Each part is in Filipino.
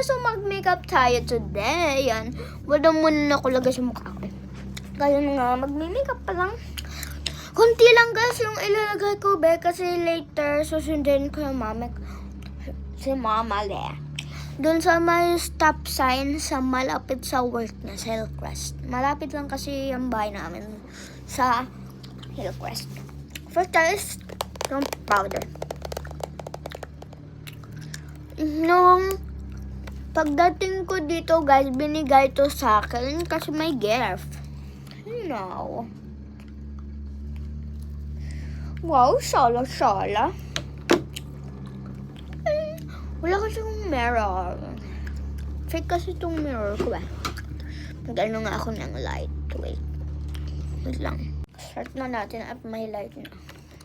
so mag-makeup tayo today. Yan. Wala muna nakulagay sa mukha ko. Kaya nga, mag-makeup pa lang. Kunti lang guys yung ilalagay ko, be. Kasi later, susundin ko yung si mama le. Doon sa may stop sign sa malapit sa work na sa Hillcrest. Malapit lang kasi yung bahay namin sa Hillcrest. First is yung powder. Nung pagdating ko dito guys, binigay to sa akin kasi may gift. No. Wow, sala-sala. Wala kasi yung mirror. Fake kasi itong mirror ko ba? Mag-ano nga ako ng light. Wait lang. Start na natin at may light na.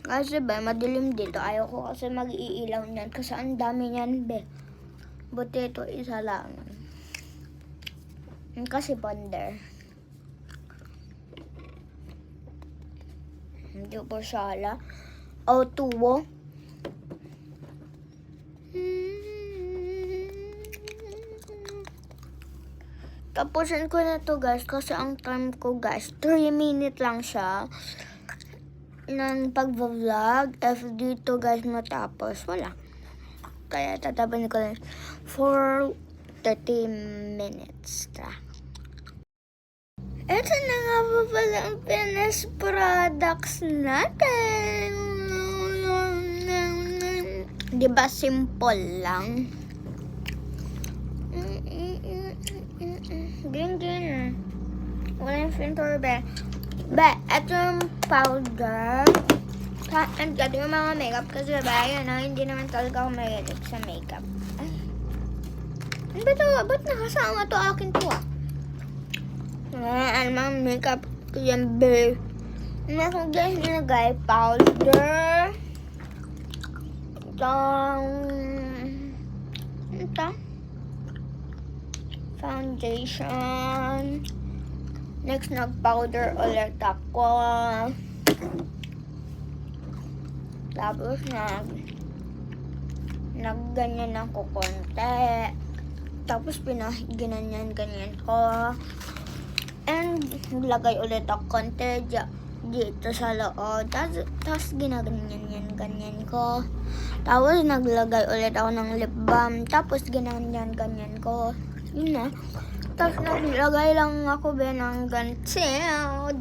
Kasi ba, madilim dito. Ayaw ko kasi mag-iilaw niyan. Kasi ang dami niyan, be. Buti ito isa lang. Kasi ponder. Hindi po sala. O, tuwo. Tapusin ko na to guys. Kasi ang time ko guys, 3 minutes lang siya. Ng pag-vlog. If dito guys matapos, wala. Kaya tatapan ko lang for 30 minutes. Ito na nga po pala ang finished products natin. Diba simple lang? Green. Wala yung filter be. Ito yung powder. And ito yung mga makeup. Kasi yun, hindi naman talaga ako mahilig sa makeup. Ay. Ano ba ito? Ba't nakasama to akin to ano mga makeup ko yan be. Meron guys nilagay powder. Ito. Foundation. Next, nag-powder ulit ako. Tapos, nagganyan ako konti. Tapos, ganyan ko. And, naglagay ulit ako konti dito sa loob. Tapos, ganyan ko. Tapos, naglagay ulit ako ng lip balm. Tapos, ganyan ko. Yun na. Tapos, naglagay lang ako ng ganito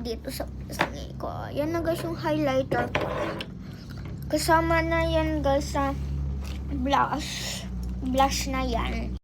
dito sa pisngi ko. Yan na guys yung highlighter ko. Kasama na yan guys sa blush. Blush na yan.